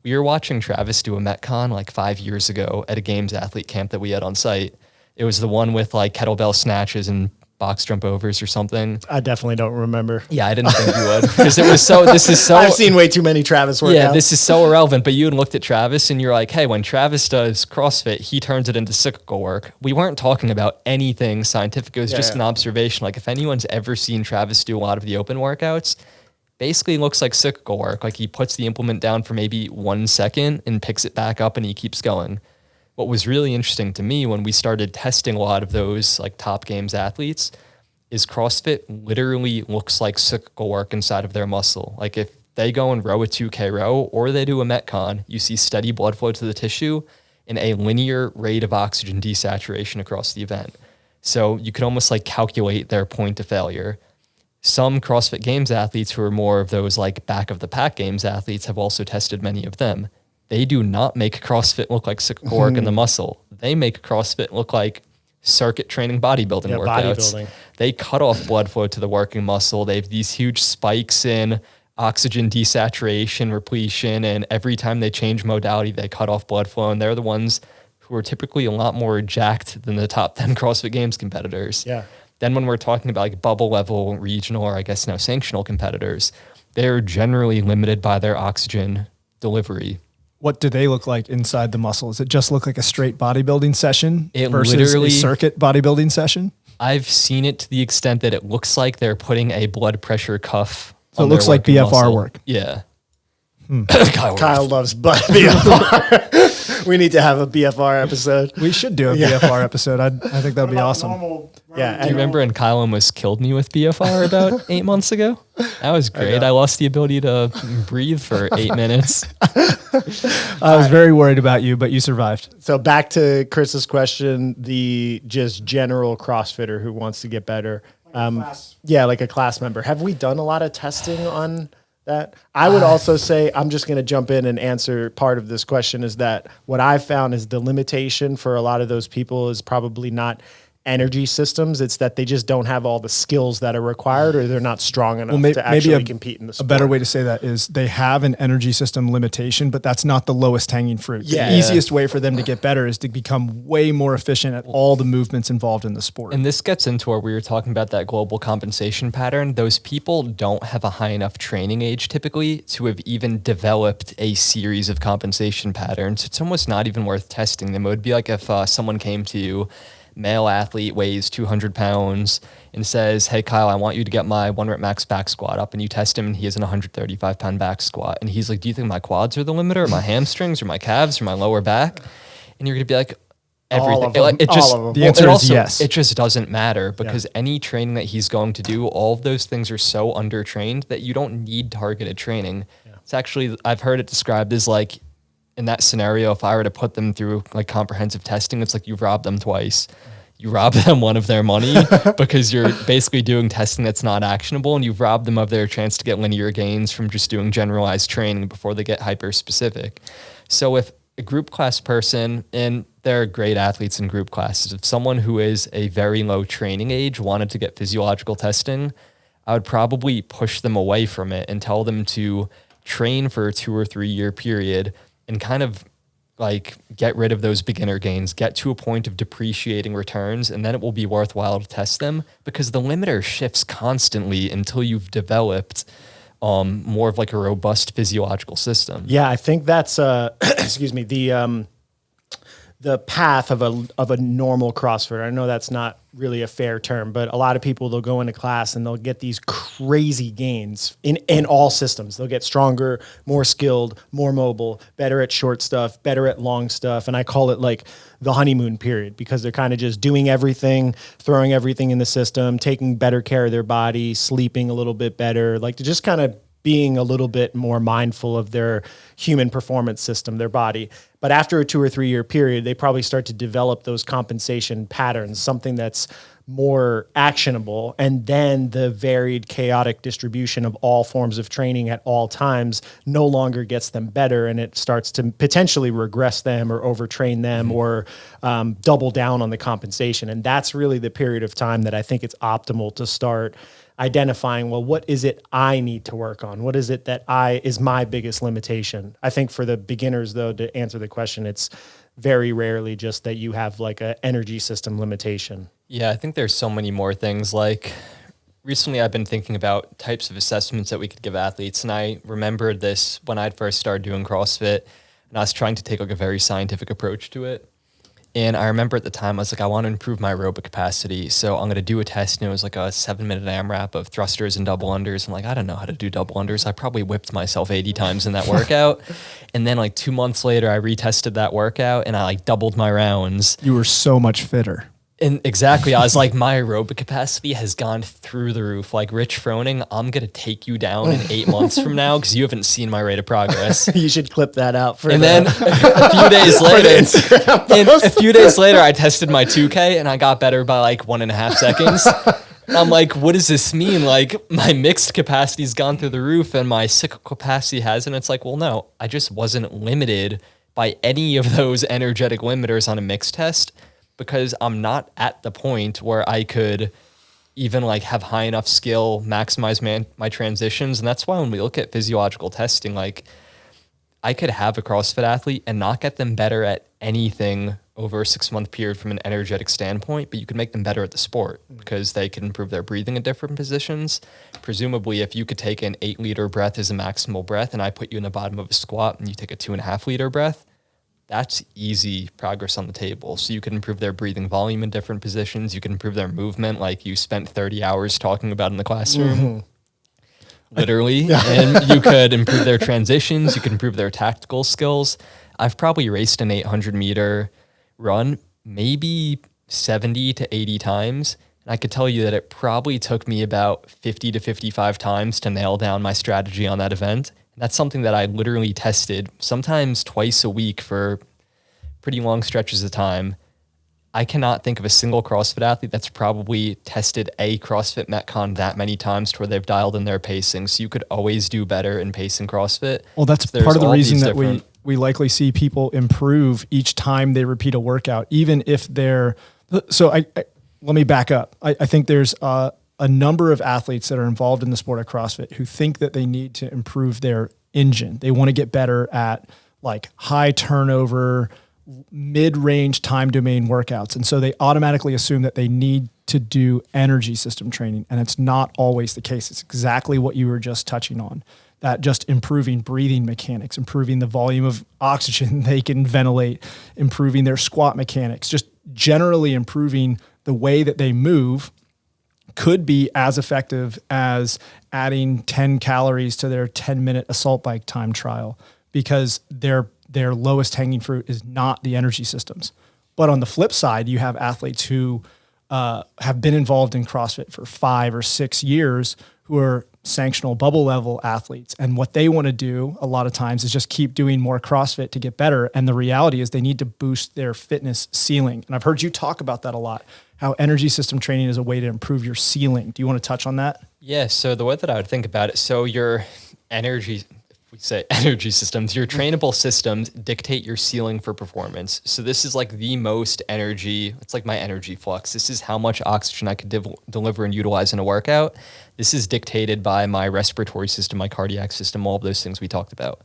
We were watching Travis do a Metcon like 5 years ago at a games athlete camp that we had on site. It was the one with like kettlebell snatches and box jump overs or something. I definitely don't remember. Yeah, I didn't think you would because this is so. I've seen way too many Travis workouts. Yeah, this is so irrelevant. But you had looked at Travis and you're like, hey, when Travis does CrossFit, he turns it into cyclical work. We weren't talking about anything scientific. It was just an observation. Like if anyone's ever seen Travis do a lot of the open workouts, basically looks like cyclical work. Like he puts the implement down for maybe 1 second and picks it back up and he keeps going. What was really interesting to me when we started testing a lot of those like top games athletes is CrossFit literally looks like cyclical work inside of their muscle. Like if they go and row a 2K row or they do a Metcon, you see steady blood flow to the tissue and a linear rate of oxygen desaturation across the event. So you could almost like calculate their point of failure. Some CrossFit Games athletes who are more of those like back of the pack games athletes have also tested many of them. They do not make CrossFit look like cyclical work in the muscle. They make CrossFit look like circuit training bodybuilding workouts. Bodybuilding. They cut off blood flow to the working muscle. They have these huge spikes in oxygen desaturation, repletion, and every time they change modality, they cut off blood flow. And they're the ones who are typically a lot more jacked than the top 10 CrossFit Games competitors. Yeah. Then when we're talking about like bubble level, regional, or I guess now sanctional competitors, they're generally limited by their oxygen delivery. What do they look like inside the muscle? Does it just look like a straight bodybuilding session It versus literally- a circuit bodybuilding session? I've seen it to the extent that it looks like they're putting a blood pressure cuff. So on it looks their like working BFR muscle. work. Yeah. Kyle loves BFR. We need to have a BFR episode. We should do a BFR episode. I think that'd be awesome. Yeah, Do you remember when Kyle almost killed me with BFR about 8 months ago? That was great. I lost the ability to breathe for 8 minutes. I was very worried about you, but you survived. So back to Chris's question, the just general CrossFitter who wants to get better. Yeah, like a class member. Have we done a lot of testing on that? I would also say, I'm just going to jump in and answer part of this question, is that what I've found is the limitation for a lot of those people is probably not energy systems. It's that they just don't have all the skills that are required, or they're not strong enough to actually compete in the a sport. better way to say that is they have an energy system limitation, but that's not the lowest hanging fruit. Yeah. The easiest way for them to get better is to become way more efficient at all the movements involved in the sport. And this gets into where we were talking about that global compensation pattern. Those people don't have a high enough training age typically to have even developed a series of compensation patterns. It's almost not even worth testing them. It would be like if someone came to you, male athlete, weighs 200 pounds and says, hey, Kyle, I want you to get my 1 rep max back squat up. And you test him and he has an 135 pound back squat. And he's like, do you think my quads are the limiter, or my hamstrings, or my calves, or my lower back? And you're going to be like, everything. All of them. Like, it just, All of them. The answer it is also, yes. It just doesn't matter because any training that he's going to do, all of those things are so undertrained that you don't need targeted training. It's actually, I've heard it described as like, in that scenario, if I were to put them through like comprehensive testing, it's like you've robbed them twice. You rob them one of their money because you're basically doing testing that's not actionable, and you've robbed them of their chance to get linear gains from just doing generalized training before they get hyper specific. So if a group class person, and they're great athletes in group classes, if someone who is a very low training age wanted to get physiological testing, I would probably push them away from it and tell them to train for a 2 or 3 year period and kind of like get rid of those beginner gains, get to a point of depreciating returns, and then it will be worthwhile to test them because the limiter shifts constantly until you've developed more of like a robust physiological system. Yeah, I think that's excuse me, the path of a normal CrossFitter. I know that's not really a fair term, but a lot of people, they'll go into class and they'll get these crazy gains in all systems. They'll get stronger, more skilled, more mobile, better at short stuff, better at long stuff. And I call it like the honeymoon period, because they're kind of just doing everything, throwing everything in the system, taking better care of their body, sleeping a little bit better, like to just kind of being a little bit more mindful of their human performance system, their body. But after a 2 or 3 year period, they probably start to develop those compensation patterns, something that's more actionable. And then the varied, chaotic distribution of all forms of training at all times no longer gets them better. And it starts to potentially regress them or overtrain them or double down on the compensation. And that's really the period of time that I think it's optimal to start identifying, well, what is it I need to work on? What is it that is my biggest limitation? I think for the beginners, though, to answer the question, it's very rarely just that you have like an energy system limitation. Yeah, I think there's so many more things. Like recently I've been thinking about types of assessments that we could give athletes. And I remembered this when I'd first started doing CrossFit, and I was trying to take like a very scientific approach to it. And I remember at the time, I was like, I want to improve my aerobic capacity. So I'm going to do a test. And it was like a 7-minute AMRAP of thrusters and double unders. I'm like, I don't know how to do double unders. I probably whipped myself 80 times in that workout. And then like 2 months later, I retested that workout and I like doubled my rounds. You were so much fitter. And exactly, I was like, my aerobic capacity has gone through the roof. Like, Rich Froning, I'm going to take you down in 8 months from now because you haven't seen my rate of progress. You should clip that out for then a few days later, I tested my 2K and I got better by like 1.5 seconds. And I'm like, what does this mean? Like, my mixed capacity's gone through the roof and my cyclical capacity hasn't. It's like, well, no, I just wasn't limited by any of those energetic limiters on a mixed test, because I'm not at the point where I could even like have high enough skill, maximize my transitions. And that's why when we look at physiological testing, like I could have a CrossFit athlete and not get them better at anything over a 6-month period from an energetic standpoint, but you could make them better at the sport because they can improve their breathing in different positions. Presumably, if you could take an 8-liter breath as a maximal breath and I put you in the bottom of a squat and you take a 2.5-liter breath, that's easy progress on the table. So you can improve their breathing volume in different positions. You can improve their movement like you spent 30 hours talking about in the classroom, literally. And you could improve their transitions. You can improve their tactical skills. I've probably raced an 800-meter run maybe 70 to 80 times. And I could tell you that it probably took me about 50 to 55 times to nail down my strategy on that event. That's something that I literally tested sometimes twice a week for pretty long stretches of time. I cannot think of a single CrossFit athlete that's probably tested a CrossFit Metcon that many times to where they've dialed in their pacing. So you could always do better in pacing CrossFit. Well, that's part of the reason that we likely see people improve each time they repeat a workout, even if they're, so let me back up. I think there's a number of athletes that are involved in the sport of CrossFit who think that they need to improve their engine. They want to get better at like high turnover, mid-range time domain workouts. And so they automatically assume that they need to do energy system training. And it's not always the case. It's exactly what you were just touching on, that just improving breathing mechanics, improving the volume of oxygen they can ventilate, improving their squat mechanics, just generally improving the way that they move could be as effective as adding 10 calories to their 10-minute assault bike time trial, because their lowest hanging fruit is not the energy systems. But on the flip side, you have athletes who have been involved in CrossFit for 5 or 6 years who are sanctional bubble level athletes. And what they want to do a lot of times is just keep doing more CrossFit to get better. And the reality is they need to boost their fitness ceiling. And I've heard you talk about that a lot, how energy system training is a way to improve your ceiling. Do you want to touch on that? Yeah. So the way that I would think about it, so your energy, if we say energy systems, your trainable systems dictate your ceiling for performance. So this is like the most energy, it's like my energy flux. This is how much oxygen I could deliver and utilize in a workout. This is dictated by my respiratory system, my cardiac system, all of those things we talked about.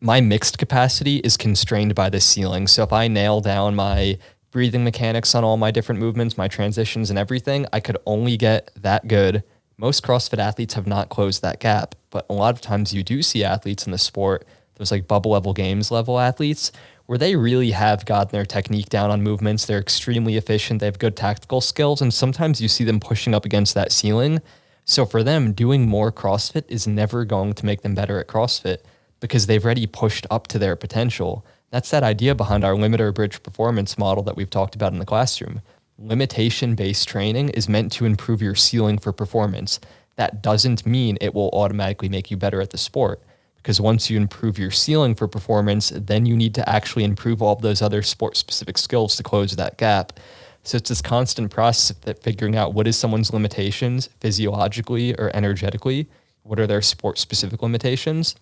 My mixed capacity is constrained by the ceiling. So if I nail down my breathing mechanics on all my different movements, my transitions and everything, I could only get that good. Most CrossFit athletes have not closed that gap, but a lot of times you do see athletes in the sport, those like bubble level games level athletes, where they really have gotten their technique down on movements. They're extremely efficient. They have good tactical skills. And sometimes you see them pushing up against that ceiling. So for them, doing more CrossFit is never going to make them better at CrossFit because they've already pushed up to their potential. That's that idea behind our limiter bridge performance model that we've talked about in the classroom. Limitation-based training is meant to improve your ceiling for performance. That doesn't mean it will automatically make you better at the sport. Because once you improve your ceiling for performance, then you need to actually improve all of those other sport-specific skills to close that gap. So it's this constant process of figuring out what is someone's limitations physiologically or energetically, what are their sport-specific limitations,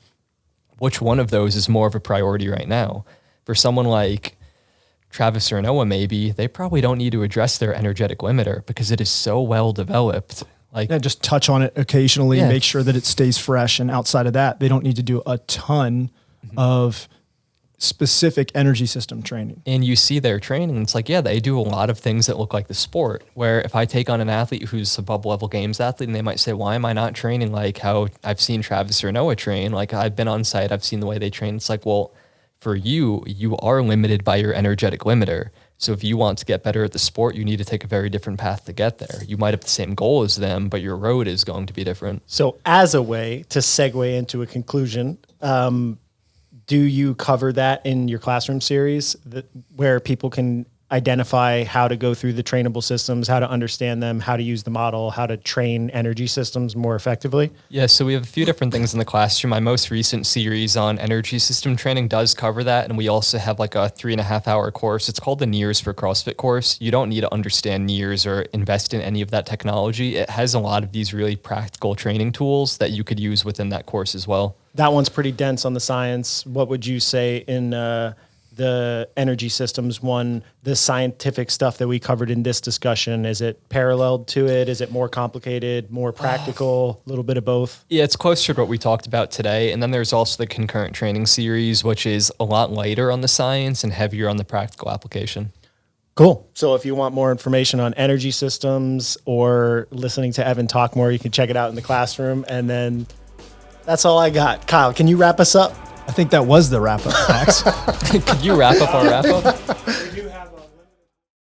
which one of those is more of a priority right now. For someone like Travis or Noah, maybe, they probably don't need to address their energetic limiter because it is so well developed. Like, Yeah, just touch on it occasionally, Yeah. make sure that it stays fresh. And outside of that, they don't need to do a ton of specific energy system training. and you see their training, it's like, yeah, they do a lot of things that look like the sport. Where if I take on an athlete who's a bubble level games athlete and they might say, why am I not training like how I've seen Travis or Noah train? Like, I've been on site, I've seen the way they train. It's like, well, for you, you are limited by your energetic limiter. So if you want to get better at the sport, you need to take a very different path to get there. You might have the same goal as them, but your road is going to be different. So as a way to segue into a conclusion, do you cover that in your classroom series where people can identify how to go through the trainable systems, how to understand them, how to use the model, how to train energy systems more effectively? Yeah, so we have a few different things in the classroom. My most recent series on energy system training does cover that. And we also have like a 3.5-hour course. It's called the NIRS for CrossFit course. You don't need to understand NIRS or invest in any of that technology. It has a lot of these really practical training tools that you could use within that course as well. That one's pretty dense on the science. What would you say in the energy systems one, the scientific stuff that we covered in this discussion? Is it paralleled to it? Is it more complicated, more practical, a little bit of both? Yeah, it's closer to what we talked about today. And then there's also the concurrent training series, which is a lot lighter on the science and heavier on the practical application. Cool. So if you want more information on energy systems or listening to Evan talk more, you can check it out in the classroom. And then that's all I got. Kyle, can you wrap us up? I think that was the wrap up, Max. Could you wrap up our wrap up?